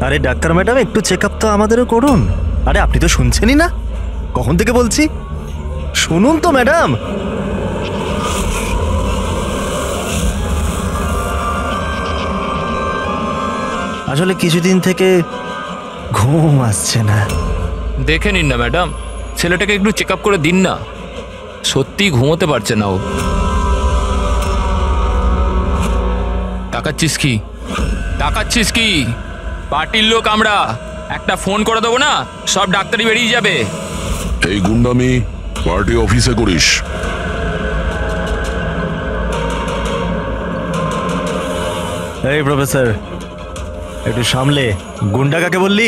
আরে doctor madam, একটু check up তো আমাদেরও করুন। আরে আপনি তো শুনছেনই না, কখন থেকে বলছি, শুনুন তো ম্যাডাম। আসলে কিছুদিন থেকে ঘুম আসছে না। দেখে নিন না ম্যাডাম, ছেলেটাকে একটু চেক আপ করে দিন না, সত্যি ঘুমোতে পারছে না ও। তাকাচ্ছিস কি, তাকাচ্ছিস কি? পার্টির লোক আমরা, একটা ফোন করে দেবো না, সব ডাক্তারি বেরিয়ে যাবে। এই গুন্ডামি পার্টি অফিসে করিস? এই প্রফেসর, একটু সামলে। গুন্ডা কাকে বললি?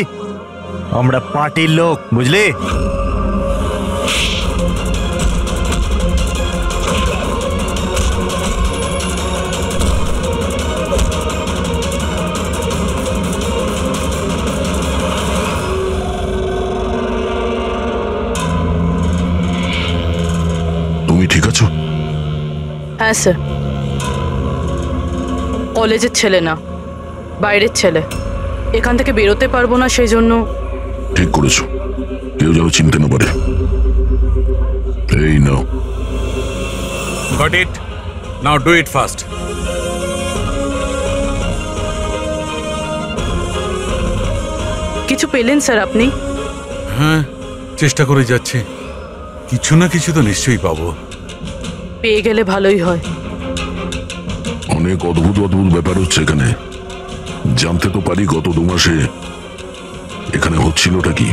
আমরা পার্টির লোক, বুঝলি? তুমি ঠিক আছো? হ্যাঁ স্যার, কলেজের ছেলে না, বাইরের ছেলে, এখান থেকে বেরোতে পারবো না, সেই জন্য। ঠিক করেছো, কেউ যেন চিনতে না পারে। এই নাও। Got it. Now do it fast. কিছু পেলেন স্যার আপনি? হ্যাঁ, চেষ্টা করে যাচ্ছি, কিছু না কিছু তো নিশ্চয়ই পাবো। পেয়ে গেলে ভালোই হয়। অনেক অদ্ভুত অদ্ভুত ব্যাপার হচ্ছে এখানে। জানতে তো পারি গত 2 মাসে এখানে হচ্ছিলটা কি।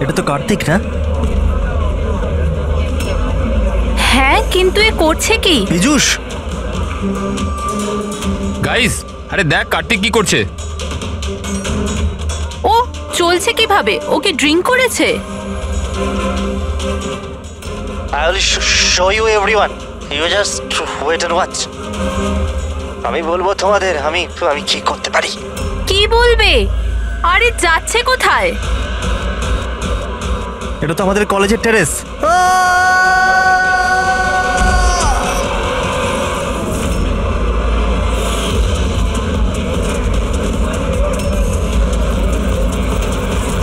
এটা তো কার্তিক না? হ্যাঁ, কিন্তু এ করছে কি? পীযূষ, গাইস, আরে দেখ কার্তিক কি করছে। ও চলছে কিভাবে? ওকে ড্রিঙ্ক করেছে? I will show you everyone. You just wait and watch. আমি বলবো তোমাদের আমি কি করতে পারি। কি বলবে? আরে যাচ্ছে কোথায়? এটা তো আমাদের কলেজের টেরেস।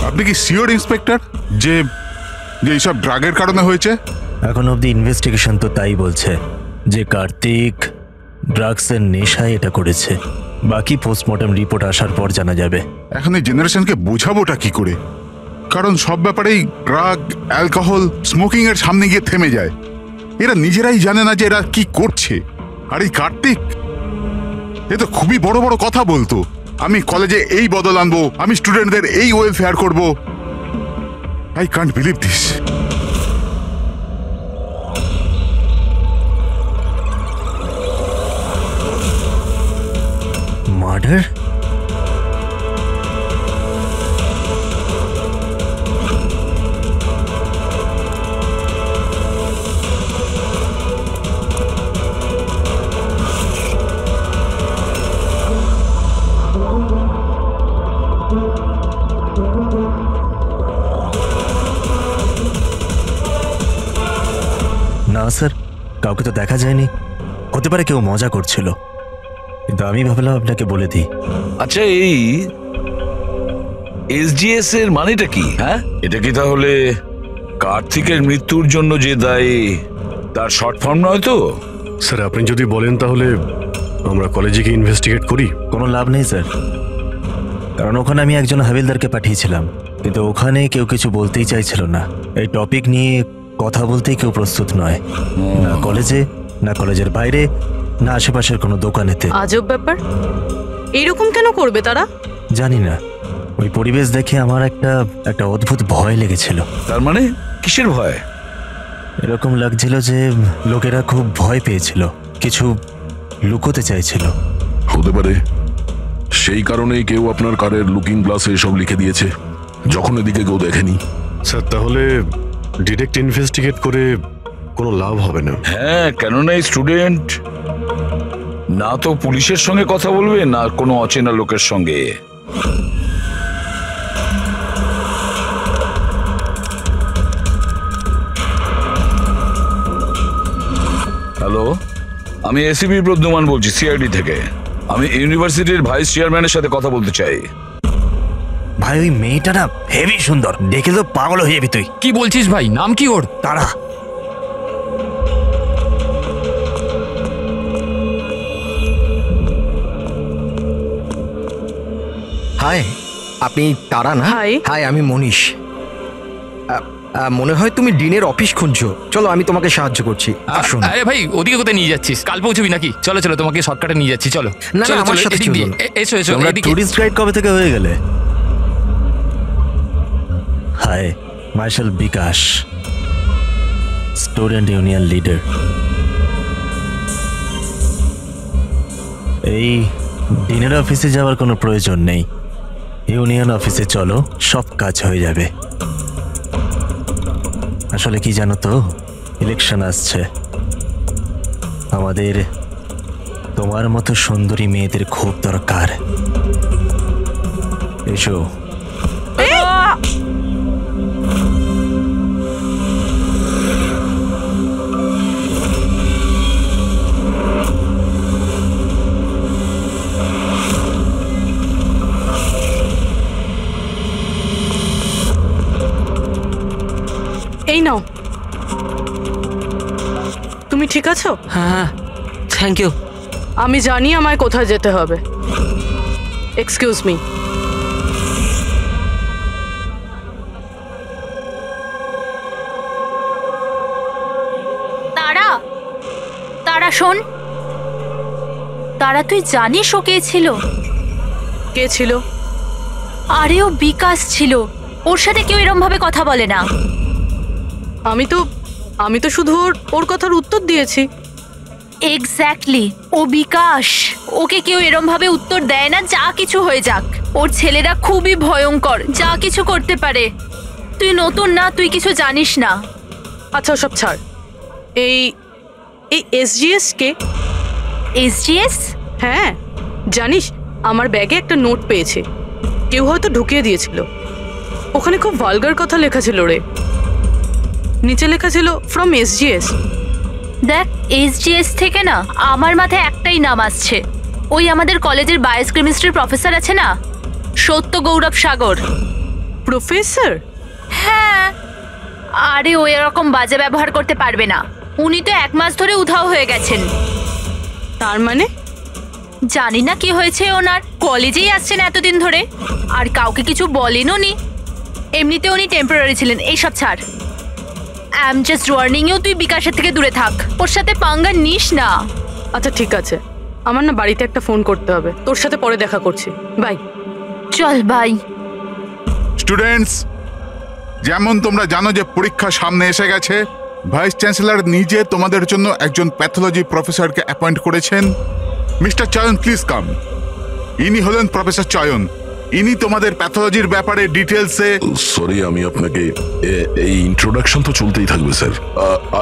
আপনি কি সিওর ইন্সপেক্টর যে এইসব ড্রাগের কারণে হয়েছে? এখন অবধি ইনভেস্টিগেশন তো তাই বলছে যে কার্তিক ড্রাগসের নেশায় এটা করেছে। বাকি পোস্টমর্টম রিপোর্ট আসার পর জানা যাবে। এখন এই জেনারেশনকে বোঝাবোটা কি করে? কারণ সব ব্যাপারেই ড্রাগ, অ্যালকোহল, স্মোকিং এর সামনে গিয়ে থেমে যায়। এরা নিজেরাই জানে না যে এরা কি করছে। আর এই কার্তিক, এ তো খুবই বড় বড় কথা বলতো, আমি কলেজে এই বদল আনবো, আমি স্টুডেন্টদের এই ওয়েলফেয়ার করব। I can't believe this. Murder? না স্যার, কাউকে তো দেখা যায়নি। হতে পারে কেউ মজা করছিল, কিন্তু আমি ভাবলাম আপনাকে বলে দিই। আচ্ছা, এই এসজিএস এর মানেটা কি? হ্যাঁ, এটা কি তাহলে কার্তিকের মৃত্যুর জন্য যে দায়ী তার শর্ট ফর্ম নয় তো? স্যার, আপনি যদি বলেন তাহলে আমরা কলেজে গিয়ে ইনভেস্টিগেট করি। কোনো লাভ নেই স্যার, কারণ ওখানে আমি একজন হাবিলদারকে পাঠিয়েছিলাম, কিন্তু ওখানে কেউ কিছু বলতেই চাইছিল না। এই টপিক নিয়ে কথা বলতেই কেউ প্রস্তুত নয়, না কলেজে, না কলেজের বাইরে, না আশেপাশের কোনো দোকানেতে। আজব ব্যাপার, এরকম কেন করবে তারা? জানি না, ওই পরিবেশ দেখে আমার একটা অদ্ভুত ভয় লেগেছিল। তার মানে কিসের ভয়? এরকম লাগছিল যে লোকেরা খুব ভয় পেয়েছিল, কিছু লুকোতে চাইছিল। হতে পারে সেই কারণেই কেউ আপনার কারের লুকিং গ্লাসে এসব লিখে দিয়েছে, যখন এদিকে কেউ দেখেনি। স্যার, তাহলে ডিরেক্ট ইনভেস্টিগেট করে কোনো লাভ হবে না। হ্যাঁ, কেননা এই স্টুডেন্ট না তো পুলিশের সঙ্গে কথা বলবে, না কোনো অচেনা লোকের সঙ্গে। আমি এসিপি প্রদ্যুমান বলছি, সিআইডি থেকে। আমি ইউনিভার্সিটির ভাইস চেয়ারম্যানের সাথে কথা বলতে চাই। ভাই ওই মেয়েটা না হেভি সুন্দর, দেখে তো পাগল হয়ে যাবি তুই। কি বলছিস ভাই? নাম কি ওর? তারা হাই, আপনি তারা না? Hi. হাই, আমি মনীষ। মনে হয় তুমি ডিনের অফিস খুঁজছো। চলো আমি তোমাকে সাহায্য করছি, আসুন। আরে ভাই, ওদিকে কোথায় নিয়ে যাচ্ছিস? কাল পৌঁছবি নাকি? চলো চলো, তোমাকে শর্টকাটে নিয়ে যাচ্ছি, চলো। না, চলো, আমার চলো, সাথে এদিক দিয়ে। চলুন। এসো এসো, তোমরা এদিকে। টুরিস্ট গাইড কবে থেকে হয়ে গেলে? হাই, মার্শাল বিকাশ, স্টুডেন্ট ইউনিয়ন লিডার। এই ডিনের অফিসে যাওয়ার কোনো প্রয়োজন নেই, ইউনিয়ন অফিসে চলো, সব কাজ হয়ে যাবে। আসলে কি জানো তো, ইলেকশন আসছে, আমাদের তোমার মতো সুন্দরী মেয়েদের খুব দরকার। এসো। এই নাও। তুমি ঠিক আছো? হ্যাঁ, থ্যাংক ইউ। আমি জানি আমায় কোথায় যেতে হবে। Excuse me. তারা, তারা শোন। তারা, তুই জানিস ও কে ছিল? কে ছিল? আরে ও বিকাশ ছিল। ওর সাথে কেউ এরম ভাবে কথা বলে না। আমি তো শুধু ওর কথার উত্তর দিয়েছি। এক্স্যাক্টলি, ও বিকাশ। ওকে কেউ এরম ভাবে উত্তর দেয় না, যা কিছু হয়ে যাক। ওর ছেলেরা খুবই ভয়ঙ্কর, যা কিছু করতে পারে। তুই নতুন না, তুই কিছু জানিস না। আচ্ছা ওসব ছাড়। এই এসজিএস কে? এসজিএস? হ্যাঁ, জানিস আমার ব্যাগে একটা নোট পেয়েছে, কেউ হয়তো ঢুকিয়ে দিয়েছিল। ওখানে খুব ভালগার কথা লেখা ছিল রে। নিচে লেখা ছিল ফ্রম এসজিএস। দেখ, এসজিএস থেকে না আমার মাথায় একটাই নাম আসছে। ওই আমাদের কলেজের বায়োকেমিস্ট্রির প্রফেসর আছে না, সত্য গৌরব সাগর। প্রফেসর? হ্যাঁ, আরে ও এরকম বাজে ব্যবহার করতে পারবে না। উনি তো 1 মাস ধরে উধাও হয়ে গেছেন। তার মানে? জানি না কি হয়েছে ওনার, কলেজেই আসছেন এতদিন ধরে আর কাউকে কিছু বলেনও নি। এমনিতে উনি টেম্পোরারি ছিলেন। এইসব ছাড়, I am just warning you, তুই বিকাশের থেকে দূরে থাক, ওর সাথে পাঙ্গা নিস না। আচ্ছা ঠিক আছে, আমার না বাড়িতে একটা ফোন করতে হবে। তোর সাথে পরে দেখা করছি, বাই। চল বাই। স্টুডেন্টস, যেমন তোমরা জানো যে পরীক্ষা সামনে এসে গেছে, ভাইস চ্যান্সেলর নিজে তোমাদের জন্য একজন প্যাথোলজি প্রফেসরকে অ্যাপয়েন্ট করেছেন। মিস্টার চয়ন, প্লিজ কাম। ইনি হলেন প্রফেসর চয়ন। ইনি তোমাদের প্যাথোলজির ব্যাপারে ডিটেলসে। সরি, আমি আপনাকে এই ইন্ট্রোডাকশন তো চলতেই থাকবে sir.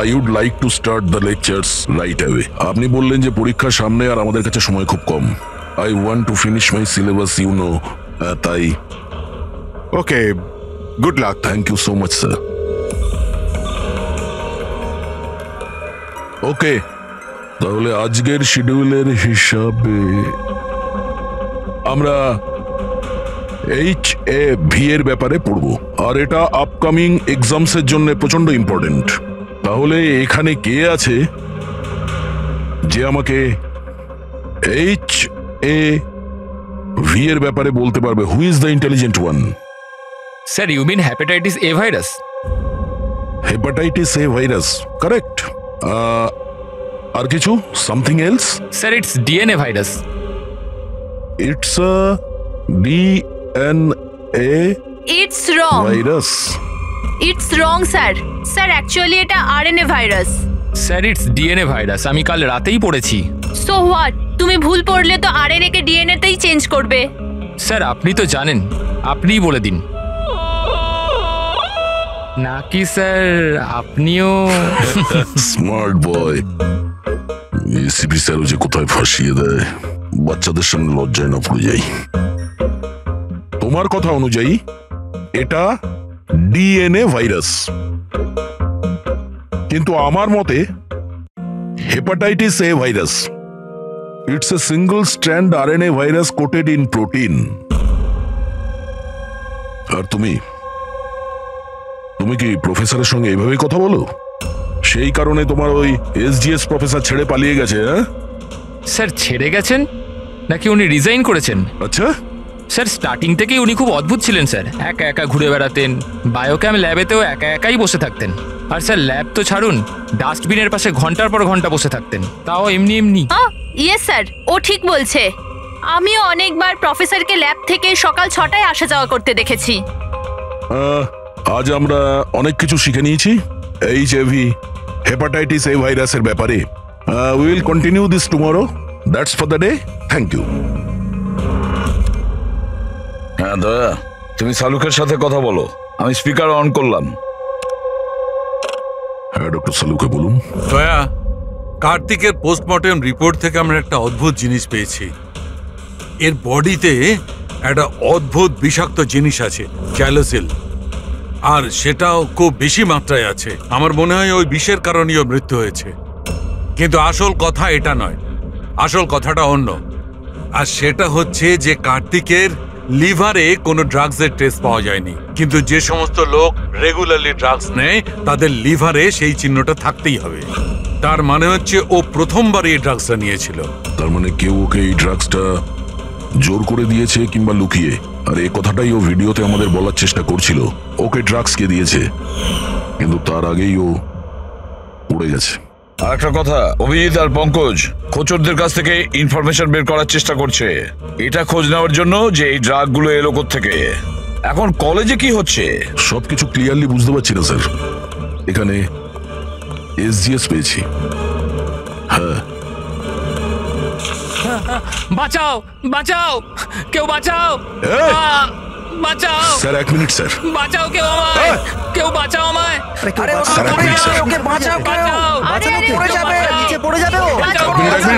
I would like to start the lectures right away. আপনি বললেন যে পরীক্ষার সামনে আর আমাদের কাছে সময় খুব কম। I want to finish my syllabus, you know, তাই। Okay, good luck. Thank you so much sir. Okay, তাহলে আজকের শিডিউলের হিসাবে আমরা HAV এর ব্যাপারে পড়ব, আর এটা আপকামিং এক্সামসের জন্য প্রচন্ড ইম্পর্টেন্ট। তাহলে এখানে কে আছে যে আমাকে HAV এর ব্যাপারে বলতে পারবে? Who is the intelligent one? Sir, you mean hepatitis A virus? Hepatitis A virus, correct. আর কিছু? Something else? Sir, it's DNA virus. It's a DNA it's wrong. Virus. It's wrong sir. Sir, actually এটা RNA virus. Sir, it's DNA virus, আমি কাল রাতেই পড়েছি। So what? তুমি ভুল পড়লে তো আরএনএ কে ডিএনএ তেই চেঞ্জ করবে। স্যার, আপনি তো জানেন, আপনিই বলে দিন। নাকি স্যার আপনিও? Smart boy. এসিপি স্যারও যে কোথায় ফাঁসিয়ে দেয়, বাচ্চাদের সামনে লজ্জায় না পড়ে যাই। তোমার কথা অনুযায়ী এটা ডিএনএ ভাইরাস, কিন্তু আমার মতে Hepatitis A virus. It's a single strand RNA virus coated in protein. আর তুমি কি প্রফেসরের সঙ্গে এইভাবে কথা বলো? সেই কারণে তোমার ওই এসজিএস প্রফেসর ছেড়ে পালিয়ে গেছে? হ্যাঁ স্যার, ছেড়ে গেছেন নাকি উনি রিজাইন করেছেন? আচ্ছা, স্যার স্টার্টিং থেকেই উনি খুব অদ্ভুত ছিলেন স্যার। একা একা ঘুরে বেড়াতেন, বায়োক্যাম ল্যাবেতেও একা একাই বসে থাকতেন। আর স্যার ল্যাব তো ছাড়ুন, ডাস্টবিনের পাশে ঘন্টার পর ঘন্টা বসে থাকতেন, তাও এমনি এমনি। ইয়েস স্যার, ও ঠিক বলছে। আমিও অনেকবার প্রফেসরকে ল্যাব থেকে সকাল 6টায় আসা যাওয়া করতে দেখেছি। আজ আমরা অনেক কিছু শিখে নিয়েছি এইচআইভি হেপাটাইটিস এ ভাইরাসের ব্যাপারে। We will continue this tomorrow. That's for the day. Thank you. হ্যাঁ দয়া, তুমি সালুকের সাথে কথা বলো। আমি স্পিকার অন করলাম। হ্যাঁ ডক্টর সালুকে বলুন। দয়া, কার্তিকের পোস্টমর্টেম রিপোর্ট থেকে আমরা একটা অদ্ভুত জিনিস পেয়েছি। এর বডিতে একটা অদ্ভুত বিষাক্ত জিনিস আছে, ক্যালোসিল, আর সেটাও খুব বেশি মাত্রায় আছে। আমার মনে হয় ওই বিষের কারণেই মৃত্যু হয়েছে। কিন্তু আসল কথা এটা নয়, আসল কথাটা অন্য। আর সেটা হচ্ছে যে কার্তিকের লিভারে কোনো ড্রাগসের টেস্ট পাওয়া যায়নি, কিন্তু যে সমস্ত লোক রেগুলারলি ড্রাগস নেয় তাদের লিভারে সেই চিহ্নটা থাকতেই হবে। তার মানে হচ্ছে ও প্রথমবার এই ড্রাগসটা নিয়েছিল। তার মানে কেউ ওকে এই ড্রাগসটা জোর করে দিয়েছে কিংবা লুকিয়ে। আর এই কথাটাই ও ভিডিওতে আমাদের বলার চেষ্টা করছিল, ওকে ড্রাগস কে দিয়েছে, কিন্তু তার আগেই ও পড়ে গেছে। আর একটা কথা, অভিজিৎ আর পঙ্কজ খোঁচরদের কাছ থেকে ইনফরমেশন বের করার চেষ্টা করছে, এটা খোঁজ নেওয়ার জন্য যে এই ড্রাগগুলো এলো কোত্থেকে। এখন কলেজে কি হচ্ছে সবকিছু ক্লিয়ারলি বুঝতে পারছি না স্যার। এখানে এসজিএস পেয়েছি। হ্যাঁ, বাঁচাও বাঁচাও, কেউ বাঁচাও, বাঁচাও স্যার। এক মিনিট স্যার, বাঁচাও, কেউ আমায়, কেউ বাঁচাও আমায়। স্যার এক মিনিট স্যার। বাঁচাও, পড়ে যাবে, নিচে পড়ে যাবে ও।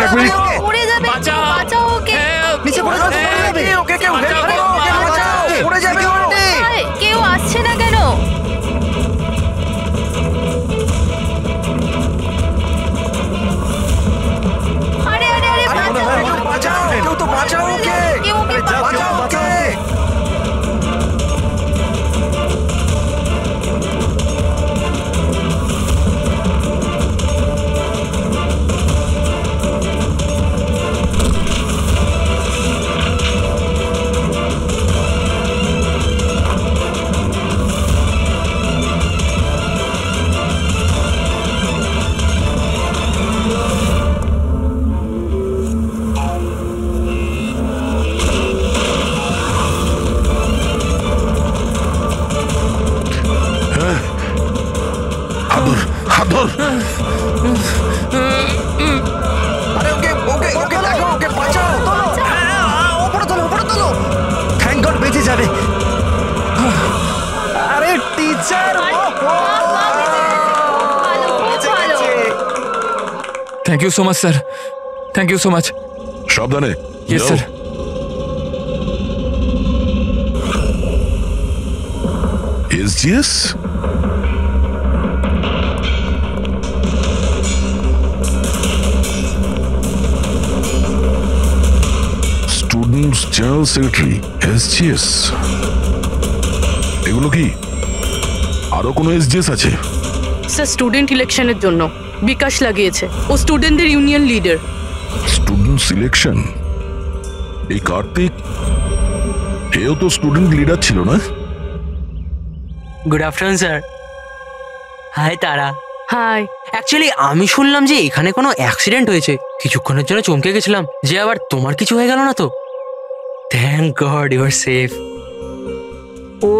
এক মিনিট। পড়ে যাবে, বাঁচাও ওকে। নিচে পড়ে যাবে, পড়ে যাবে। ওকে কেউ হেল্প করো, ওকে বাঁচাও, পড়ে যাবে ও। কেউ আসছে না কেন? আরে আরে আরে, বাঁচাও, কেউ তো বাঁচাও ওকে। কেউ ওকে বাঁচাও ওকে। আরে ওকে ওকে ওকে দেখো, ওকে বাঁচাও। উপরে তোলো, উপরে তোলো। থ্যাংক গড বেঁচে যাবে। আরে teacher, thank you so much sir, thank you so much. সাবধানে। Yes sir. SGS students general secretary, SGS. এগুলো কি আরো কোনো এসজিএস আছে? স্যার স্টুডেন্ট ইলেকশনের জন্য বিকাশ লাগিয়েছে। ও স্টুডেন্টদের ইউনিয়ন লিডার। Student selection? এই কার্তিক, এও তো স্টুডেন্ট লিডার ছিল না? Good afternoon sir. হাই তারা। হাই। অ্যাকচুয়ালি আমি শুনলাম যে এখানে কোনো অ্যাক্সিডেন্ট হয়েছে, কিছুক্ষণের জন্য চমকে গেছিলাম যে আবার তোমার কিছু হয়ে গেল না তো। Thank God you are safe. ও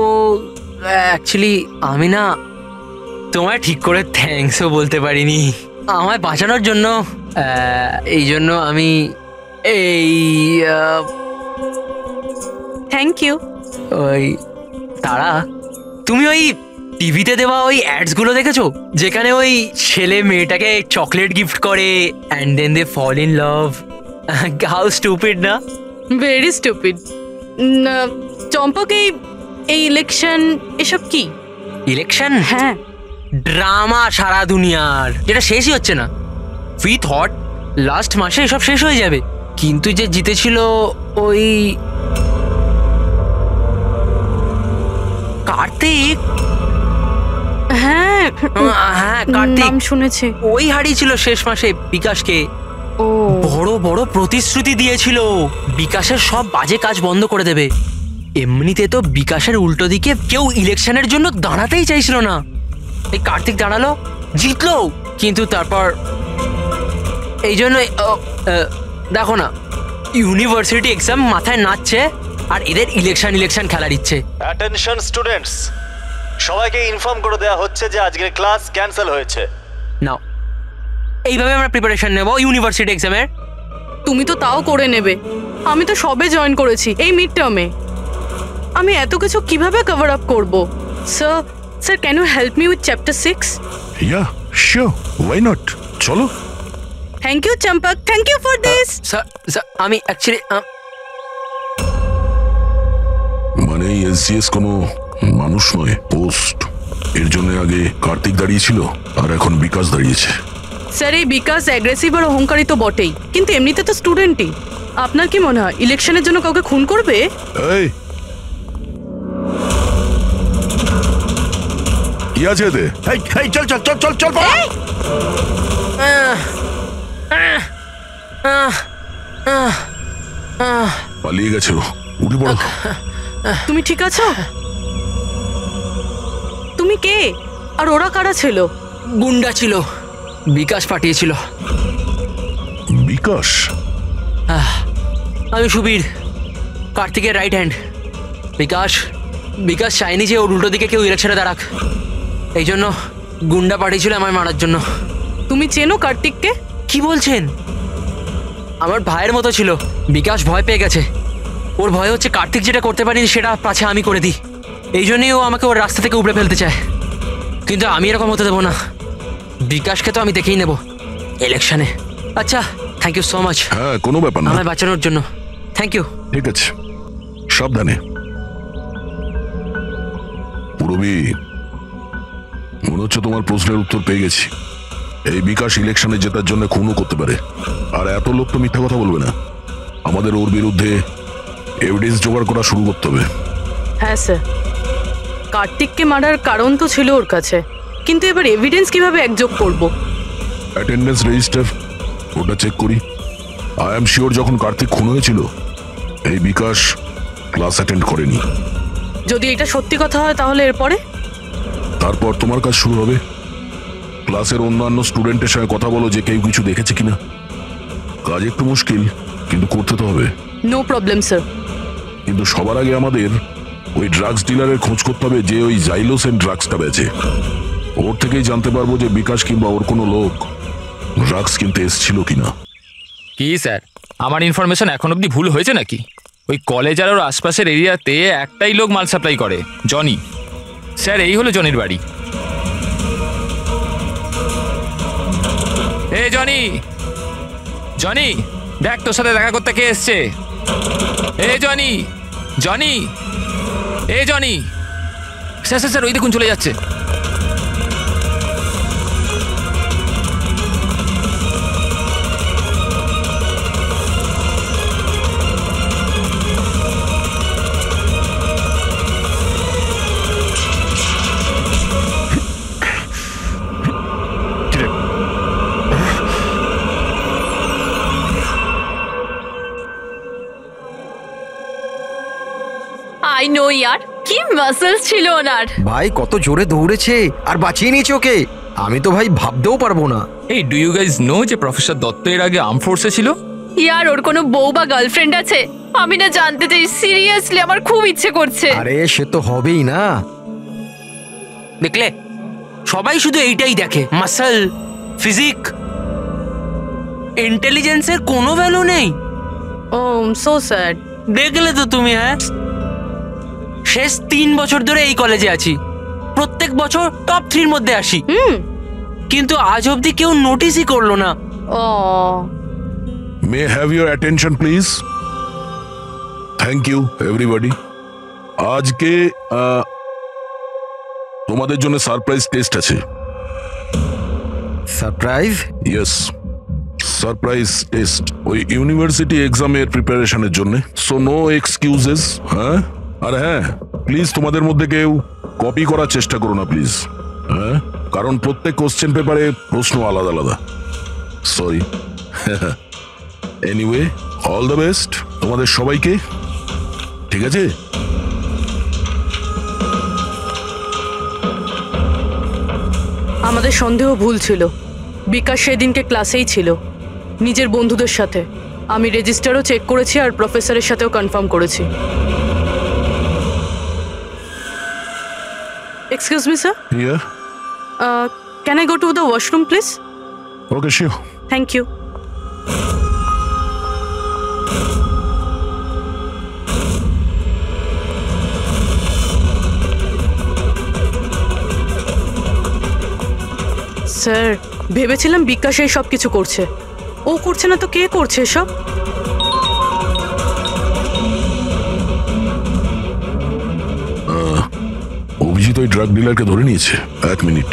অ্যাকচুয়ালি আমি না তোমায় ঠিক করে থ্যাঙ্কসও বলতে পারিনি আমায় বাঁচানোর জন্য। এই জন্য আমি এই থ্যাংক ইউ। ওই তারা, তুমি ওই টিভিতে দেওয়া ওই অ্যাডসগুলো দেখেছো যেখানে ওই ছেলে মেয়েটাকে চকলেট গিফট করে and then they fall in love? How stupid না? Very stupid. চম্পক, এই ইলেকশন এসব কি? ইলেকশন? হ্যাঁ, ড্রামা সারা দুনিয়ার, যেটা শেষই হচ্ছে না। উই থট লাস্ট মাসে এসব শেষ হয়ে যাবে, কিন্তু যে জিতেছিল ওই কার্তিক। হ্যাঁ হ্যাঁ কার্তিক নাম শুনেছি। ওই হারিয়েছিল শেষ মাসে বিকাশকে। ও বড় বড় প্রতিশ্রুতি দিয়েছিল বিকাশের সব বাজে কাজ বন্ধ করে দেবে। এমনিতে তো বিকাশের উল্টো দিকে কেউ ইলেকশনের জন্য দাঁড়াতেই চাইছিল না। এই কার্তিক দাঁড়ালো, জিতলো, কিন্তু তারপর এই জন্য দেখো না ইউনিভার্সিটি এক্সাম মাথায় নাচছে আর এদের ইলেকশন খেলার ইচ্ছে। অ্যাটেনশন স্টুডেন্টস, সবাইকে ইনফর্ম করে দেওয়া হচ্ছে যে আজকের ক্লাস ক্যান্সেল হয়েছে। নাও এইভাবে আমরা প্রিপারেশন নেব ইউনিভার্সিটি এক্সামের। তুমি তো তাও করে নেবে, আমি তো সবে জয়েন করেছি এই মিড টার্মে। আমি এত কিছু কিভাবে কভার আপ করব? Sir can you help me with chapter 6? Yeah sure, why not, চলো। Thank you Champak, thank you for this. Sir আমি অ্যাকচুয়ালি মানে এসজিএস কোনো মানুষ নয়, পোস্ট। এর জন্য আগে কার্তিক দাঁড়িয়েছিল আর এখন বিকাশ দাঁড়িয়েছে। স্যার এই বিকাশ অ্যাগ্রেসিভ আর অহংকারী তো বটেই, কিন্তু এমনিতে তো স্টুডেন্টই। আপনার কি মনে হয় ইলেকশনের জন্য কাউকে খুন করবে? এই কি আছে এতে? চল চল চল চল চল, পালিয়ে গেছে ও, উঠে পড়ো। তুমি ঠিক আছো? তুমি কে আর ওরা কারা ছিল? গুন্ডা ছিল, বিকাশ পাঠিয়েছিল। বিকাশ? আমি সুবীর, কার্তিকের রাইট হ্যান্ড। বিকাশ চায়নি যে ওর উল্টো দিকে কেউ ইলেকশনে দাঁড়াক, এই জন্য গুন্ডা পাঠিয়েছিল আমায় মারার জন্য। তুমি চেনো কার্তিককে? কি বলছেন? আমার ভাইয়ের মতো ছিল। বিকাশ ভয় পেয়ে গেছে, ওর ভয় হচ্ছে কার্তিক যেটা করতে পারিনি সেটা পাছে আমি করে দিই। এই জন্যই ও আমাকে ওর রাস্তা থেকে উপড়ে ফেলতে চায়, কিন্তু আমি এরকম হতে দেবো না। বিকাশকে তো আমি দেখেই নেব ইলেকশনে। আচ্ছা, থ্যাংক ইউ সো মাচ। হ্যাঁ, কোনো ব্যাপার না, আমায় বাঁচানোর জন্য থ্যাংক ইউ। ঠিক আছে, সাবধানে। পুরবী, মনে হচ্ছে তোমার প্রশ্নের উত্তর পেয়ে গেছি। এই বিকাশ ইলেকশনে জেতার জন্য খুনও করতে পারে, আর এত লোক তো মিথ্যা কথা বলবে না। আমাদের ওর বিরুদ্ধে এভিডেন্স জোগাড় করা শুরু করতে হবে। হ্যাঁ স্যার, কার্তিককে মারার কারণ তো ছিল ওর কাছে, কিন্তু এবার এভিডেন্স কিভাবে একযোগ করব? অ্যাটেন্ডেন্স রেজিস্টার, ওটা চেক করি। আই এম শিওর যখন কার্তিক খুন হয়েছিল এই বিকাশ ক্লাস অ্যাটেন্ড করেনি। যদি এটা সত্যি কথা হয় তাহলে এরপরে? তারপর তোমার কাজ শুরু হবে। ক্লাসের অন্যান্য স্টুডেন্টের সঙ্গে কথা বলো যে কেউ কিছু দেখেছে কিনা। কাজ একটু মুশকিল, কিন্তু করতে তো হবে। No problem sir. কিন্তু সবার আগে আমাদের ওই ড্রাগস ডিলারের খোঁজ করতে হবে যে ওই জাইলোসেন ড্রাগসটা বেচে। ওর থেকেই জানতে পারবো যে বিকাশ কিংবা ওর কোনো লোক ড্রাগস কিনতে এসেছিল কিনা। কি স্যার, আমার ইনফরমেশন এখন অবধি ভুল হয়েছে নাকি? ওই কলেজ আর ওর আশপাশের এরিয়াতে একটাই লোক মাল সাপ্লাই করে, জনি। স্যার এই হলো জনির বাড়ি। এই জনি, জনি দেখ তোর সাথে দেখা করতে কে এসছে। এই জনি, জনি, এই জনি। স্যার স্যার স্যার ওই দেখুন চলে যাচ্ছে। আই নো ইয়ার, কি মাসলস ছিল ওনার। ভাই কত জোরে দৌড়েছে আর বাঁচিয়ে নিয়েছে ওকে, আমি তো ভাই ভাবতেও পারবো না। এই ডু ইউ গাইজ নো যে প্রফেসর দত্ত এর আগে আর্ম ফোর্সে ছিল? ইয়ার ওর কোনো বউ বা গার্লফ্রেন্ড আছে? আমি না জানতে চাই, সিরিয়াসলি আমার খুব ইচ্ছে করছে। আরে সে তো হবেই না। দেখলে সবাই শুধু এইটাই দেখে, মাসল, ফিজিক, ইন্টেলিজেন্সের কোনো ভ্যালু নেই। ও সো স্যাড। দেখলে তো তুমি, হ্যাঁ শেষ 3 বছর ধরে এই কলেজে আছি, প্রত্যেক বছর টপ 3 মধ্যে আসি, কিন্তু আজ অবধি কেউ নোটিসই করলো না। ও may have your attention please. Thank you everybody. আজকে তোমাদের জন্য সারপ্রাইজ টেস্ট আছে। সারপ্রাইজ? ইয়েস, সারপ্রাইজ টেস্ট ওই ইউনিভার্সিটি এক্সামের প্রিপারেশনের জন্য। So no excuses. হ্যাঁ, আর হ্যাঁ, প্লিজ তোমাদের মধ্যে কেউ কপি করার চেষ্টা করো না প্লিজ। হ্যাঁ, কারণ প্রত্যেক কোশ্চেন পেপারে প্রশ্ন আলাদা আলাদা। Sorry. Anyway, all the best তোমাদের সবাইকে। ঠিক আছে? আমাদের সন্দেহ ভুল ছিল। বিকাশ সেদিনকে ক্লাসেই ছিল নিজের বন্ধুদের সাথে। আমি রেজিস্টারও চেক করেছি আর প্রফেসরের সাথেও কনফার্ম করেছি। Excuse me sir, Yeah. Can I go to the washroom please? Okay, sure. Thank you. Sir, ভেবেছিলাম বিকাশ এই সব কিছু করছে। ও করছে না তো কে করছে এসব? অভিজিৎ ওই ড্রাগ ডিলারকে ধরে নিয়েছে। এক মিনিট।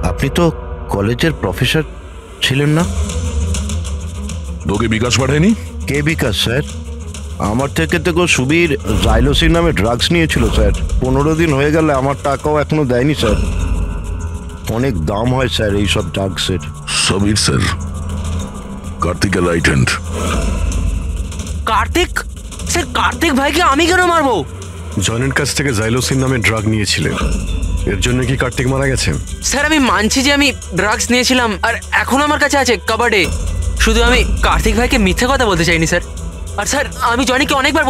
আপনি তো কলেজের প্রফেসর ছিলেন না? তোকে বিকাশ পাঠায়নি? কে বিকাশ স্যার? আমার থেকে তো সুবীর জাইলোসিন নামে ড্রাগস নিয়েছিল স্যার। 15 দিন হয়ে গেলে আমার টাকাও এখনো দেয়নি স্যার। অনেক দাম হয় স্যার এইসব ড্রাগসের। সমীর স্যার, কার্তিকের right hand. Kartik? Sir, Kartik ভাইকে আমি কেন মারবো? জনের কাছ থেকে জাইলোসিন নামে ড্রাগ নিয়েছিলেন, এর জন্য কি কার্তিক মারা গেছেন? স্যার, আমি মানছি যে আমি ড্রাগস নিয়েছিলাম আর এখন আমার কাছে আছে কাবার্ডে। শুধু আমি কার্তিক ভাইকে মিথ্যে কথা বলতে চাইনি স্যার। আর স্যার, আমি জনিকে অনেকবার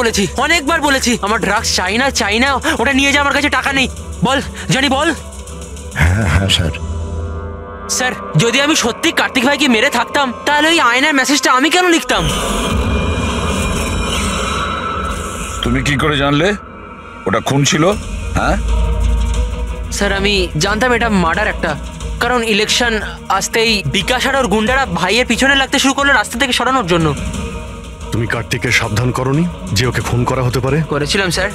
বলেছি আমার ড্রাগস চাই না, ওটা নিয়ে যা, আমার কাছে টাকা নেই। বল জনি, বল। হ্যাঁ হ্যাঁ স্যার। স্যার, যদি আমি সত্যি কার্তিক ভাইকে মেরে থাকতাম তাহলে ওই আয়নার মেসেজটা আমি কেন লিখতাম? তুমি কি করে জানলে ওটা খুন ছিল? হ্যাঁ স্যার, আমি জানতাম এটা মার্ডার একটা, কারণ ইলেকশন আসতেই বিকাশ আর ওর গুন্ডারা ভাইয়ের পিছনে লাগতে শুরু করলো রাস্তা থেকে সরানোর জন্য। তুমি কার্তিককে সাবধান করনি যে ওকে খুন করা হতে পারে? করেছিলাম স্যার,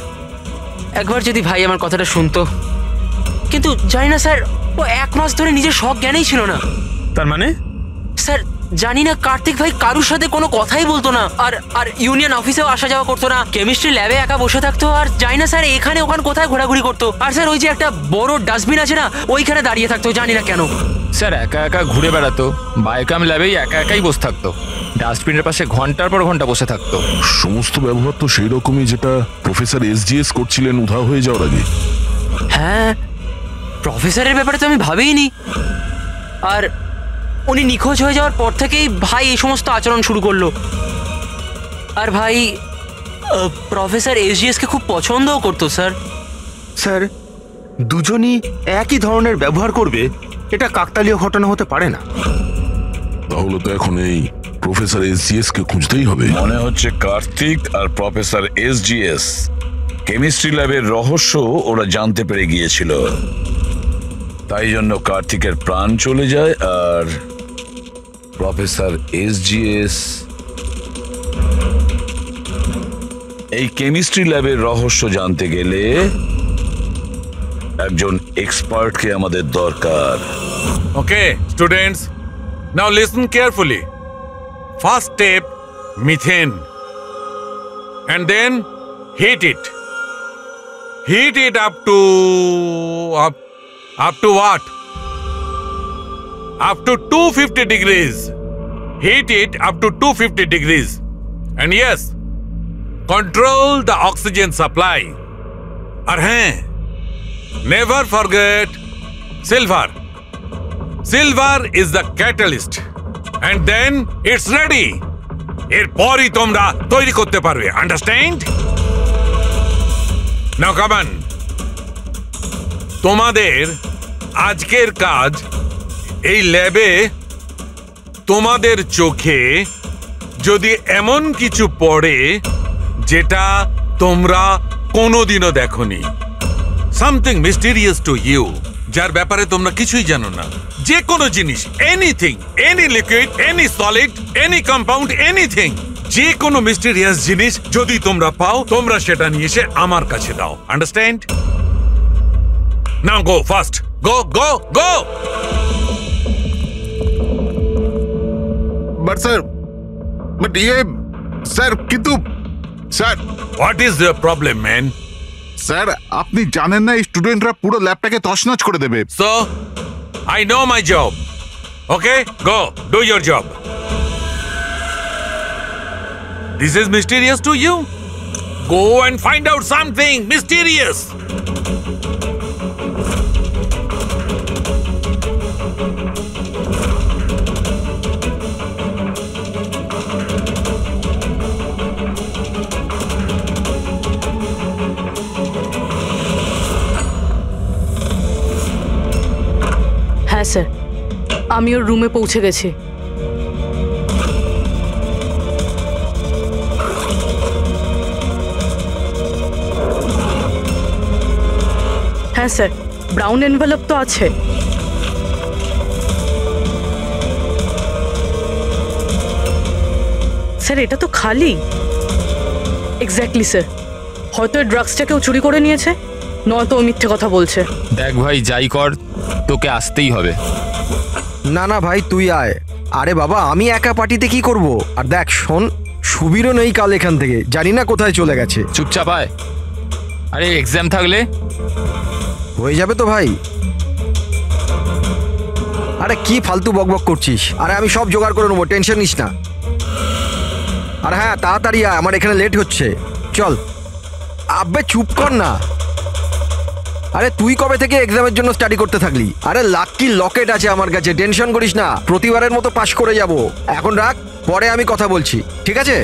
একবার যদি ভাই আমার কথাটা শুনতো। কিন্তু জানি না স্যার, ও 1 মাস ধরে নিজের শখ জ্ঞানেই ছিল না। তার মানে? স্যার, জানি না, কার্তিক ভাই কারুর সাথে কোনো কথাই বলতো না, আর ইউনিয়ন অফিসেও আসা যাওয়া করতো না, কেমিস্ট্রি ল্যাবে একা বসে থাকতো, আর জানি না স্যার এখানে ওখানে কোথায় ঘোরাঘুরি করতো। আর স্যার, ওই যে একটা বড় ডাস্টবিন আছে না, ওইখানে দাঁড়িয়ে থাকতো, জানি না কেন। স্যার, একা একা ঘুরে বেড়াতো, বায়োক্যাম ল্যাবেই একা একাই বসে থাকতো, ডাস্টবিনের পাশে ঘন্টার পর ঘন্টা বসে থাকতো। সমস্ত ব্যবহার তো সেই রকমই যেটা প্রফেসর SGS করছিলেন উধাও হয়ে যাওয়ার আগে। হ্যাঁ, প্রফেসরের ব্যাপারে তো আমি ভাবিনি। আর উনি নিখোঁজ হয়ে যাওয়ার পর থেকেই ভাই এই সমস্ত আচরণ শুরু করলো। আর ভাই প্রফেসর SGS-কে খুব পছন্দও করতো স্যার। স্যার, দুজনই একই ধরনের ব্যবহার করবে এটা কাকতালীয় ঘটনা হতে পারে না। তাহলে তো এখন এই প্রফেসর SGS কে খুঁজতেই হবে। মনে হচ্ছে কার্তিক আর প্রফেসর SGS কেমিস্ট্রি ল্যাবের রহস্য ওরা জানতে পেরে গিয়েছিল, তাই জন্য কার্তিকের প্রাণ চলে যায় আর প্রফেসর SGS এই কেমিস্ট্রি ল্যাবের রহস্য জানতে গেলে একজন এক্সপার্টকে আমাদের দরকার। Okay, students, now listen carefully. First step, methane. And then heat it. Heat it up to what? Up to 250 degrees. Heat it up to 250 degrees. And yes, control the oxygen supply. And hey, never forget silver. Silver is the catalyst. And then it's ready. এরপরই তোমরা তৈরি করতে পারবে, understand? Now come on. তোমাদের আজকের কাজ, এই ল্যাবে তোমাদের চোখে যদি এমন কিছু পড়ে যেটা তোমরা কোনোদিনও দেখোনি, সামথিং মিস্টিরিয়াস টু ইউ, যার ব্যাপারে তোমরা কিছুই জানো না, যে কোনো জিনিস, anything, any liquid, any solid, any compound, anything, যে কোনো মিস্টিরিয়াস জিনিস যদি তোমরা পাও, তোমরা সেটা নিয়ে এসে আমার কাছে দাও, understand? Now go fast, go go go. But sir, but sir, কিন্তু sir, what is the problem man? Sir আপনি জানেন না এই স্টুডেন্টরা পুরো ল্যাবটাকে তছনছ করে দেবে। So, I know my job. Okay, go, do your job. This is mysterious to you? Go and find out something mysterious. হ্যাঁ স্যার, আমি ওর রুমে পৌঁছে গেছি। হ্যাঁ স্যার, ব্রাউন এনভেলপ তো আছে। স্যার এটা তো খালি। এক্স্যাক্টলি স্যার, হয়তো এই ড্রাগসটা কেউ চুরি করে নিয়েছে, নয়তো ও মিথ্যে কথা বলছে। দেখ ভাই, যাই কর তোকে আসতেই হবে। না না ভাই, তুই আয়। আরে বাবা, আমি একা পার্টিতে কি করব? আর দেখ শোন, সুবীরও নেই কাল এখান থেকে, জানি না কোথায় চলে গেছে। চুপচাপ আয়। আরে এক্সাম থাকলে হয়ে যাবে তো ভাই। আরে কি ফালতু বকবক করছিস? আরে আমি সব জোগাড় করে নেবো, টেনশন নিস না। আর হ্যাঁ, তাড়াতাড়ি আয়, আমার এখানে লেট হচ্ছে। চল। আব্বে চুপ কর না। আরে তুই কবে থেকে এক্সামের জন্য স্টাডি করতে থাকলি? আরে লাকি লকেট আছে আমার কাছে, টেনশন করিস না, প্রতিবারের মতো পাশ করে যাব। এখন রাখ, পরে আমি কথা বলছি, ঠিক আছে?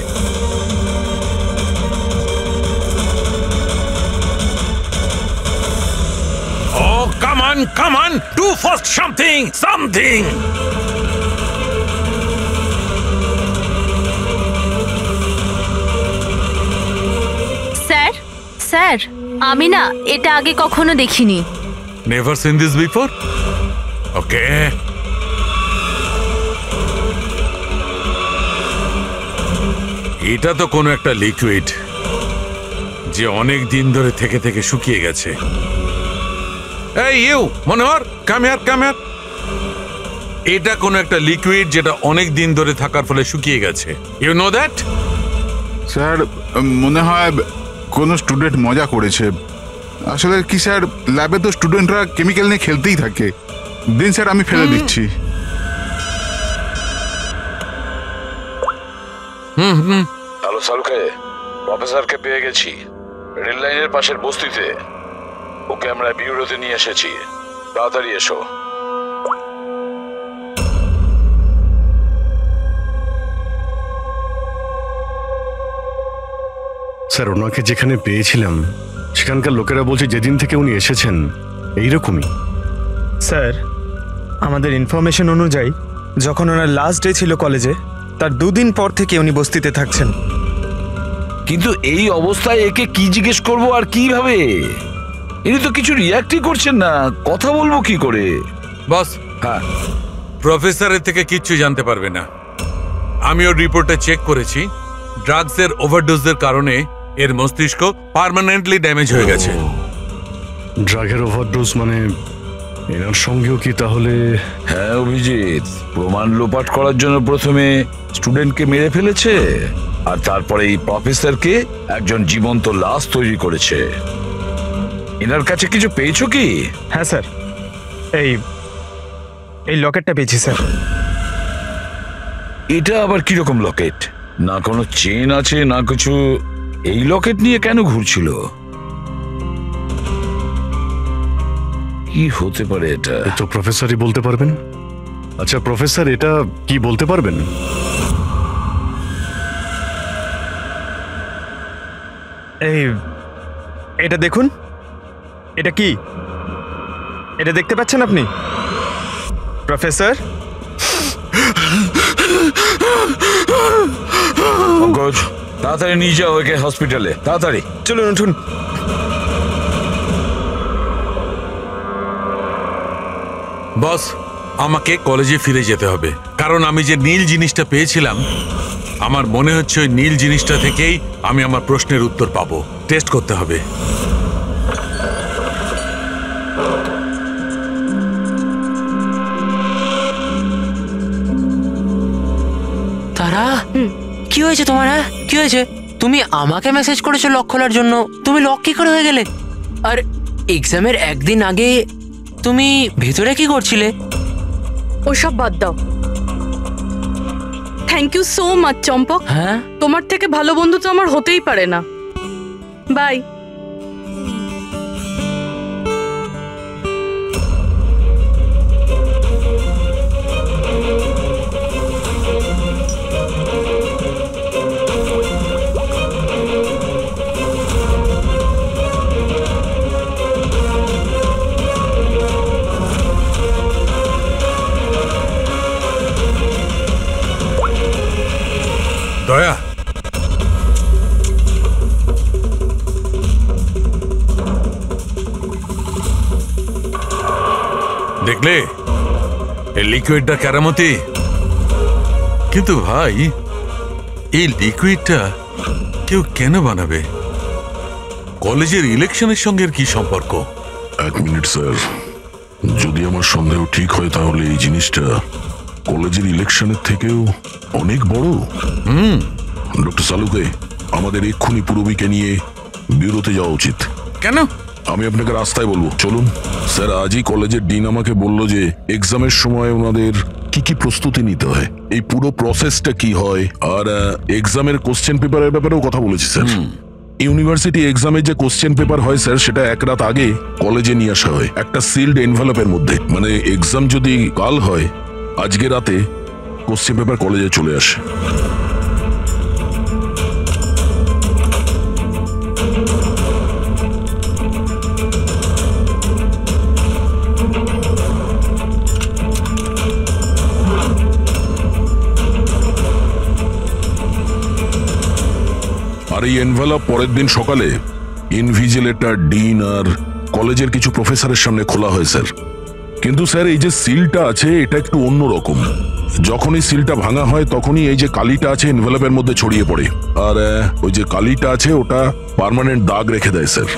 Oh, come on, do first something. Sir, sir, আমি না এটা আগে কখনো দেখিনি। Never seen this before? Okay. এটা তো কোনো একটা লিকুইড যে অনেক দিন ধরে থেকে থেকে শুকিয়ে গেছে। এই ইউ মনোহর, কাম হিয়ার। এটা কোনো একটা লিকুইড যেটা অনেক দিন ধরে থাকার ফলে শুকিয়ে গেছে। You know that? স্যার মনে হয় কোনো স্টুডেন্ট মজা করেছে। আসলে কি স্যার, ল্যাবে তো স্টুডেন্টরা কেমিক্যাল নিয়ে খেলতেই থাকে। দিন স্যার, আমি ফেলে দিচ্ছি। হ্যালো সালুকে, প্রফেসরকে পেয়ে গেছি রেল লাইনের পাশের বস্তিতে। ওকে আমরা বিউরোতে নিয়ে এসেছি, তাড়াতাড়ি এসো। স্যার ওনাকে যেখানে পেয়েছিলাম সেখানকার লোকেরা বলছে যেদিন থেকে উনি এসেছেন এইরকমই। স্যার আমাদের ইনফরমেশন অনুযায়ী যখন ওনার লাস্ট ডে ছিল কলেজে, তার 2 দিন পর থেকে উনি বস্তিতে থাকছেন। কিন্তু এই অবস্থায় একে কি জিজ্ঞেস করবো আর কিভাবে? ইনি তো কিছু রিয়াক্টই করছেন না, কথা বলবো কি করে? বস, হ্যাঁ, প্রফেসরের থেকে কিচ্ছু জানতে পারবে না। আমি ওর রিপোর্টটা চেক করেছি। ড্রাগসের ওভারডোজের কারণে এর মস্তিষ্ক পার্মানেন্টলি ড্যামেজ হয়ে গেছে। ড্রাগের ওভারডোজ মানে এনার সঙ্গেও কি তাহলে? হ্যাঁ অভিজিৎ, প্রমাণ লোপাট করার জন্য প্রথমে স্টুডেন্টকে মেরে ফেলেছে, আর তারপরে এই প্রফেসরকে একজন জীবন্ত লাশ তৈরি করেছে। এনার কাছে কিছু পেয়েছো কি? হ্যাঁ স্যার, এই লকেটটা পেয়েছি স্যার। এটা আবার কিরকম লকেট? না কোনো চেন আছে না কিছু। এই লকেট নিয়ে কেন ঘুরছিল? কি হতে পারে এটা? তো প্রফেসরই বলতে পারবেন। আচ্ছা প্রফেসর, এটা কি বলতে পারবেন? এটা দেখুন, এটা কি? এটা দেখতে পাচ্ছেন আপনি প্রফেসর? পঙ্কজ, তাড়াতাড়ি নিয়ে যাও ওকে হসপিটালে, তাড়াতাড়ি চলুন, উঠুন। বস, আমাকে কলেজে ফিরে যেতে হবে, কারণ আমি যে নীল জিনিসটা পেয়েছিলাম, আমার মনে হচ্ছে ওই নীল জিনিসটা থেকেই আমি আমার প্রশ্নের উত্তর পাবো। টেস্ট করতে হবে। তারা কি হয়েছে তোমার? হ্যাঁ কি হয়েছে? তুমি আমাকে মেসেজ করেছো লক খোলার জন্য, তুমি লক কি করে হয়ে গেলে? আর এক্সামের একদিন আগে তুমি ভেতরে কি করছিলে? ওসব বাদ দাও। থ্যাংক ইউ সো মাচ চম্পক। হ্যাঁ, তোমার থেকে ভালো বন্ধু তো আমার হতেই পারে না। বাই। দয়া, দেখলে এই লিকুইডটা কেরামতি, কিন্তু ভাই এই লিকুইডটা কেউ কেন বানাবে? কলেজের ইলেকশনের সঙ্গে কি সম্পর্ক? এক মিনিট স্যার, যদি আমার সন্দেহ ঠিক হয় তাহলে এই জিনিসটা কলেজের ইলেকশনের থেকেও অনেক বড়। ডক্টর সালুকে, আমাদের এক্ষুনি পূরবীকে নিয়ে বিরতে যাওয়া উচিত। কেন? আমি আপনাকে রাস্তায় বলবো, চলুন। স্যার, আজই কলেজের ডিন আমাকে বলল যে এক্সামের সময় ওনাদের কি কি প্রস্তুতি নিতে হয়, এই পুরো প্রসেসটা কি হয়, আর এক্সামের কোশ্চেন পেপারের ব্যাপারেও কথা বলেছি স্যার। ইউনিভার্সিটি এক্সামের যে কোশ্চেন পেপার হয় স্যার, সেটা এক রাত আগে কলেজে নিয়ে আসা হয় একটা সিলড এনভেলপের মধ্যে। মানে এক্সাম যদি কাল হয়, আজকে রাতে কোশ্চেন পেপার কলেজে চলে আসে। আর এই এনভেলপ পরের দিন সকালে ইনভিজিলেটর, ডিন আর কলেজের কিছু প্রফেসরের সামনে খোলা হয় স্যার। কিন্তু স্যার, এই যে সিলটা আছে এটা একটু অন্যরকম। যখনই সিলটা ভাঙা হয় তখনই এই যে কালিটা আছে এনভেলপের মধ্যে ছড়িয়ে পড়ে, আর ওই যে কালিটা আছে ওটা পার্মানেন্ট দাগ রেখে দেয় স্যার।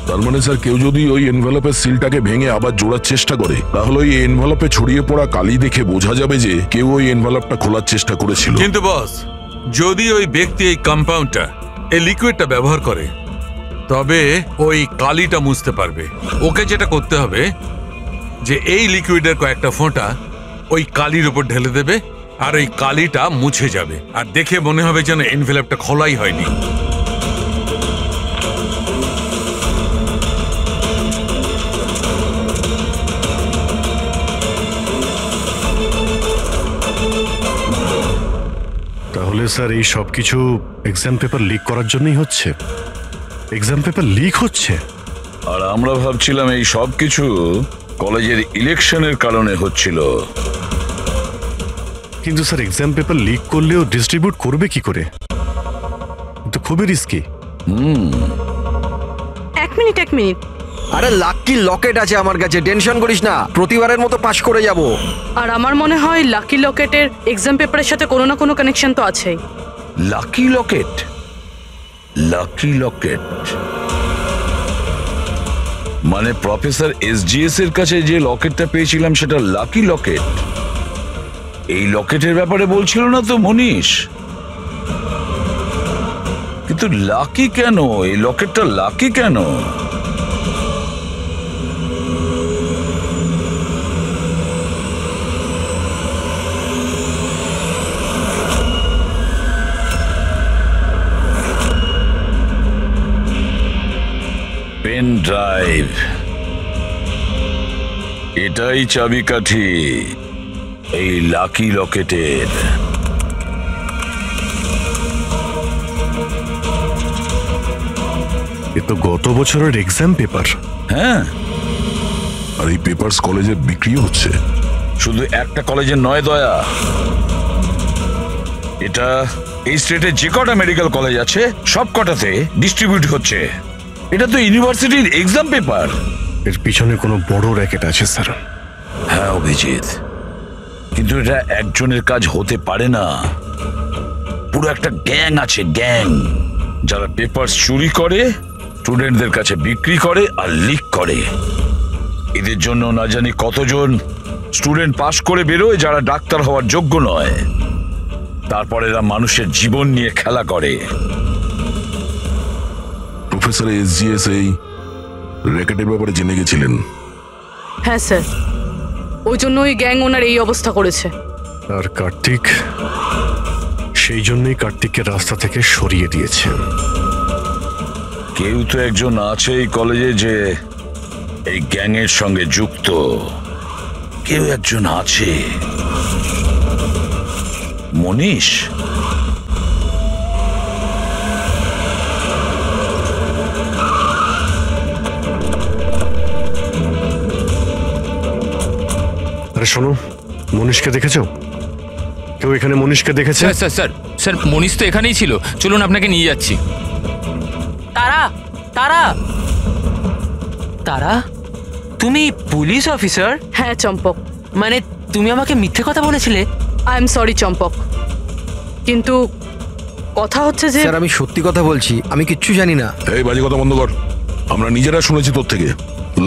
তার মানে স্যার, কেউ যদি ওই এনভেলপের সিলটাকে ভেঙে আবার জোড়ার চেষ্টা করে, তাহলে ওই এনভেলপে ছড়িয়ে পড়া কালি দেখে বোঝা যাবে যে কেউ ওই এনভেলপটা খোলার চেষ্টা করেছিল। কিন্তু বস, যদি ওই ব্যক্তি এই কম্পাউন্ডটা, এই লিকুইডটা ব্যবহার করে, তবে ওই কালিটা মুছতে পারবে। ওকে যেটা করতে হবে যে এই লিকুইডের কয়েকটা ফোঁটা ওই কালির উপর ঢেলে দেবে, আর ওই কালিটা মুছে যাবে, আর দেখে মনে হবে যেন এনভেলপটা খোলাই হয়নি। তাহলে স্যার এই সব কিছু এক্সাম পেপার লিক করার জন্যই হচ্ছে? এক্সাম পেপার লিক হচ্ছে? আর আমরা ভাবছিলাম এই সব কিছু কলেজের ইলেকশনের কারণে হচ্ছিল। কিন্তু স্যার, এক্সাম পেপার লিক করলেও ডিস্ট্রিবিউট করবে কি করে? তো খুবই রিস্কি। এক মিনিট। আরে লাকি লকেট আছে আমার কাছে, টেনশন করিস না, প্রতিবারের মতো পাস করে যাব। আর আমার মনে হয় লাকি লকেটের এক্সাম পেপারের সাথে কোনো না কোনো কানেকশন তো আছেই। লাকি লকেট? লাকি লকেট মানে প্রফেসর এসজিএস এর কাছে যে লকেটটা পেয়েছিলাম সেটা লাকি লকেট? এই লকেটের ব্যাপারে বলছিল না তো মনীষ? কিন্তু লাকি কেন? এই লকেটটা লাকি কেন? পেন ড্রাইভ, এটাই চাবিকাঠি এই লাকি লকেটের। এ তো গত বছরের এক্সাম পেপার। হ্যাঁ, আর এই পেপারস কলেজে বিক্রি হচ্ছে। শুধু একটা কলেজের নয় দয়া, এটা এই স্টেটে যে কটা মেডিকেল কলেজ আছে সব কটাতে ডিস্ট্রিবিউট হচ্ছে। এটা তো ইউনিভার্সিটির এক্সাম পেপার। এর পিছনে কোনো বড় র্যাকেট আছে স্যার। হ্যাঁ অভিজিৎ, কিন্তু এটা একজনের কাজ হতে পারে না, পুরো একটা গ্যাং আছে, গ্যাং, যারা পেপার চুরি করে, স্টুডেন্টদের কাছে বিক্রি করে আর লিক করে। এদের জন্য না জানি কতজন স্টুডেন্ট পাশ করে বেরোয় যারা ডাক্তার হওয়ার যোগ্য নয়। তারপর এরা মানুষের জীবন নিয়ে খেলা করে। প্রফেসর এসজিএস এই র্যাকেটের ব্যাপারে জেনে গেছিলেন? হ্যাঁ স্যার, ওই জন্য ওই গ্যাং ওনার এই অবস্থা করেছে। আর কার্তিক, সেই জন্যই কার্তিককে রাস্তা থেকে সরিয়ে দিয়েছে। কেউ তো একজন আছে এই কলেজে যে এই গ্যাংয়ের সঙ্গে যুক্ত, কেউ একজন আছে। মনীষ? আরে শোনো, মনীষকে দেখেছো? কেউ এখানে মনীষকে দেখেছে? স্যার স্যার স্যার স্যার মনীষ তো এখানেই ছিল, চলুন আপনাকে নিয়ে যাচ্ছি। তারা তারা তারা তুমি পুলিশ অফিসার? হ্যাঁ চম্পক। মানে তুমি আমাকে মিথ্যে কথা বলেছিলে? আই এম সরি চম্পক, কিন্তু কথা হচ্ছে যে স্যার আমি সত্যি কথা বলছি, আমি কিচ্ছু জানি না। এই বাজে কথা বন্ধ কর, আমরা নিজেরা শুনেছি তোর থেকে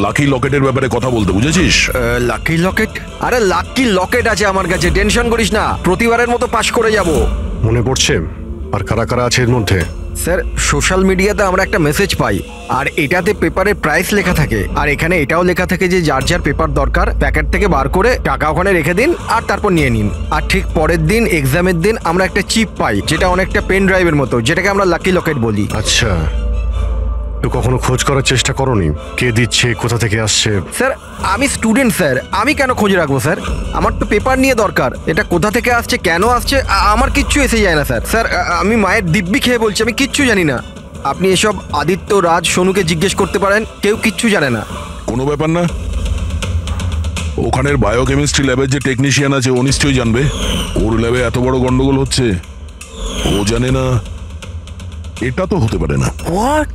লাকি লকেটের ব্যাপারে কথা বলতে, বুঝেছিস? লাকি লকেট? আরে লাকি লকেট আছে আমার কাছে, টেনশন করিস না, প্রতিবারের মতো পাশ করে যাব। মনে পড়ছে? আর কারা কারা আছে এর মধ্যে? স্যার সোশ্যাল মিডিয়াতে আমরা একটা মেসেজ পাই, আর এটাতে পেপারের প্রাইস লেখা থাকে, আর এখানে এটাও লেখা থাকে যে যার যার পেপার দরকার প্যাকেট থেকে বার করে টাকা ওখানে রেখে দিন আর তারপর নিয়ে নিন। আর ঠিক পরের দিন এক্সামের দিন আমরা একটা চিপ পাই, যেটা অনেকটা পেন ড্রাইভের মতো, যেটাকে আমরা লাকি লকেট বলি। আচ্ছা, তো কখনো খোঁজ করার চেষ্টা করোনি কে দিচ্ছে, কোথা থেকে আসছে? স্যার আমি স্টুডেন্ট স্যার, আমি কেন খোঁজ রাখবো স্যার? আমার তো পেপার নিয়ে দরকার, এটা কোথা থেকে আসছে, কেন আসছে, আমার কিচ্ছু এসে যায় না স্যার। স্যার আমি মায়ের দিব্যি খেয়ে বলছি, আমি কিচ্ছু জানি না। আপনি এসব আদিত্য, রাজ, সোনুকে জিজ্ঞেস করতে পারেন, কেউ কিচ্ছু জানে না। কোনো ব্যাপার না, ওখানের বায়োকেমিস্ট্রি ল্যাবের যে টেকনিশিয়ান আছে ও নিশ্চয়ই জানবে। ওর ল্যাবে এত বড় গন্ডগোল হচ্ছে, ও জানে না, এটা তো হতে পারে না। What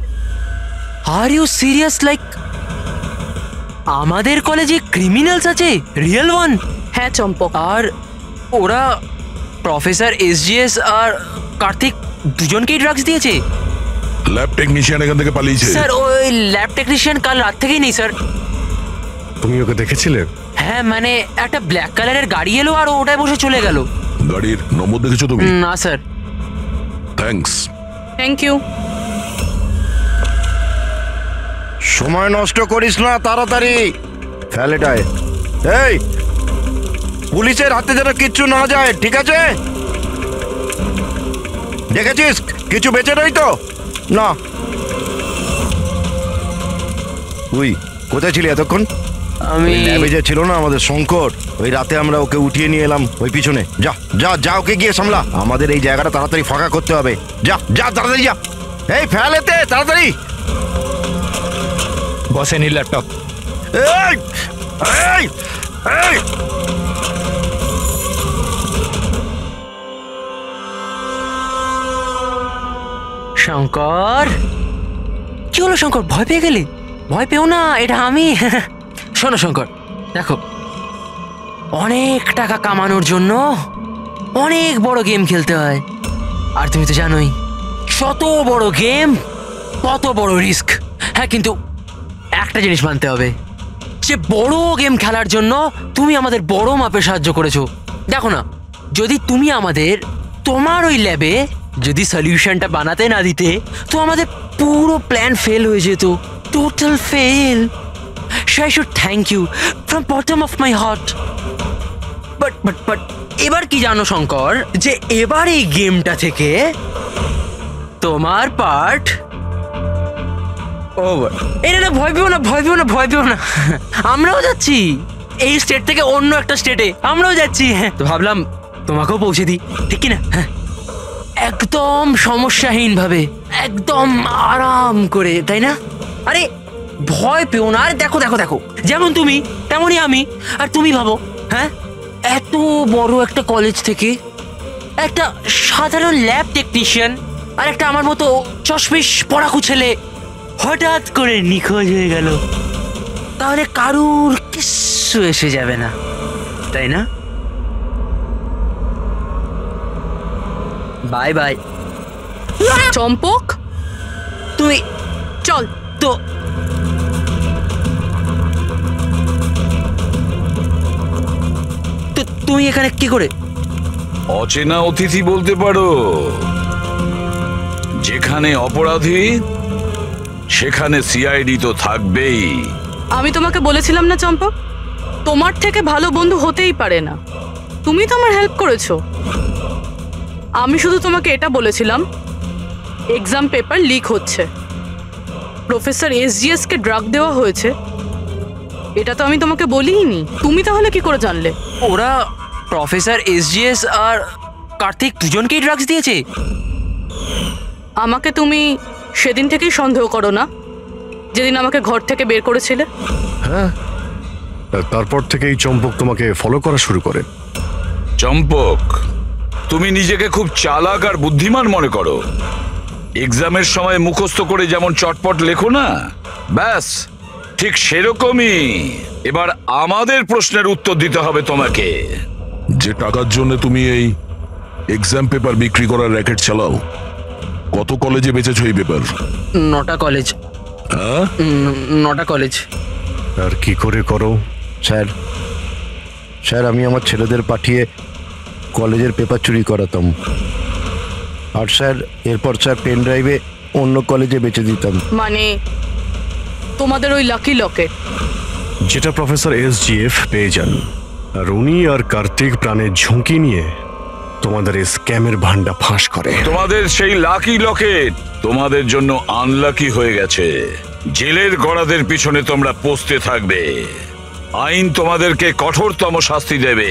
are you serious? Like আমাদের কলেজে ক্রিমিনালস আছে, রিয়েল ওয়ান? হ্যাঁ চম্পক। আর ওরা প্রফেসর এসজিএস আর কার্তিক দুজনকেই ড্রাগস দিয়েছে? ল্যাব টেকনিশিয়ান এখান থেকে পালিয়েছে। স্যার ওই ল্যাব টেকনিশিয়ান কাল রাত থেকেই নেই স্যার। তুমি ওকে দেখেছিলে? হ্যাঁ মানে একটা ব্ল্যাক কালারের গাড়ি এলো আর ওটায় বসে চলে গেল। গাড়ির নম্বর দেখেছো তুমি? না স্যার। থ্যাঙ্কস। Thank you. সময় নষ্ট করিস না, তাড়াতাড়ি ফেল এটায়। এই পুলিশের হাতে যেন কিচ্ছু না যায়, ঠিক আছে? দেখেছিস কিছু বেঁচে নেই তো? না। তুই কোথায় ছিলি এতক্ষণ? আমি ল্যাবে যে ছিল না আমাদের শঙ্কর, ওই রাতে আমরা ওকে উঠিয়ে নিয়ে এলাম ওই পিছনে। যা যা যা, ওকে গিয়ে সামলা, আমাদের এই জায়গাটা তাড়াতাড়ি ফাঁকা করতে হবে। যা যা তাড়াতাড়ি যা। এই ফেল এতে তাড়াতাড়ি। বসেন এই ল্যাপটপ। এই এই এই শঙ্কর, কি হলো শঙ্কর, ভয় পেয়ে গেলি? ভয় পেও না, এটা আমি। শোনো শঙ্কর, দেখো অনেক টাকা কামানোর জন্য অনেক বড় গেম খেলতে হয়, আর তুমি তো জানোই যত বড় গেম তত বড় রিস্ক। হ্যাঁ কিন্তু একটা জিনিস মানতে হবে, যে বড় গেম খেলার জন্য তুমি আমাদের বড় মাপে সাহায্য করেছো। দেখো না, যদি তুমি আমাদের তোমার ওই ল্যাবে যদি সলিউশনটা বানাতে না দিতে তো আমাদের পুরো প্ল্যান ফেল হয়ে যেত, total fail. So I should thank you from bottom of my heart. But এবার কি জানো শঙ্কর, যে এবার এই গেমটা থেকে তোমার পার্ট ওভার। এই না, ভয় পেও না, ভয় পেও না, ভয় পেও না, আমরাও যাচ্ছি এই স্টেট থেকে অন্য একটা স্টেটে, আমরাও যাচ্ছি। হ্যাঁ তো ভাবলাম তোমাকেও পৌঁছে দিই, ঠিক না? হ্যাঁ একদম সমস্যাহীন ভাবে, একদম আরাম করে, তাই না? আরে ভয় পেও না। আরে দেখো দেখো দেখো, যেমন তুমি তেমনই আমি। আর তুমি ভাবো, হ্যাঁ এত বড় একটা কলেজ থেকে একটা সাধারণ ল্যাব টেকনিশিয়ান আর একটা আমার মতো চশমিশ পড়াকু ছেলে হঠাৎ করে নিখোঁজ হয়ে গেল, তাহলে কারুর কিচ্ছু এসে যাবে না, তাই না? Bye bye. চম্পক, তুমি চল। তো তুমি এখানে কি করে? অচেনা অতিথি বলতে পারো। যেখানে অপরাধী সেখানে সিআইডি তো থাকবেই। আমি তোমাকে বলেছিলাম না চম্পক, তোমার থেকে ভালো বন্ধু হতেই পারে না। তুমি তো আমার হেল্প করেছো। আমি শুধু তোমাকে এটা বলেছিলাম এক্সাম পেপার লিক হচ্ছে, প্রফেসর এসজিএস কে ড্রাগ দেওয়া হয়েছে, এটা তো আমি তোমাকে বলিনি। তুমি তাহলে কি করে জানলে? ওরা প্রফেসর এসজিএস আর কার্তিক দুজনকেই ড্রাগস দিয়েছে? আমাকে তুমি সেদিন থেকেই সন্দেহ করো না, যেদিন আমাকে ঘর থেকে বের করেছিলে? হ্যাঁ, তারপর থেকেই চম্পক তোমাকে ফলো করা শুরু করে। চম্পক, তুমি নিজেকে খুব চালাক আর বুদ্ধিমান মনে করো। এক্সামের সময় মুখস্থ করে যেমন চটপট লেখো না, ব্যাস ঠিক সেরকমই এবার আমাদের প্রশ্নের উত্তর দিতে হবে তোমাকে। যে টাকার জন্য তুমি এই এক্সাম পেপার বিক্রি করার র্যাকেট চালাও, কত কলেজে বেচেছো এই পেপার? 9টা কলেজ। হ্যাঁ, 9টা কলেজ। আর কি করে করো? স্যার আমি আমার ছেলেদের পাঠিয়ে কলেজের পেপার চুরি করাতাম, আর স্যার এরপর স্যার পেন ড্রাইভে অন্য কলেজে বেচে দিতাম। মানে তোমাদের ওই লাকি লকেট যেটা প্রফেসর এসজিএফ পেয়ে যান, আর উনি আর কার্তিক প্রাণের ঝুঁকি নিয়ে তোমাদের এই স্ক্যামের ভান্ডা ফাঁস করে। তোমাদের সেই লাকি লকেট তোমাদের জন্য আনলাকি হয়ে গেছে। জেলের গড়াদের পিছনে তোমরা পৌঁছতে থাকবে। আইন তোমাদেরকে কঠোরতম শাস্তি দেবে।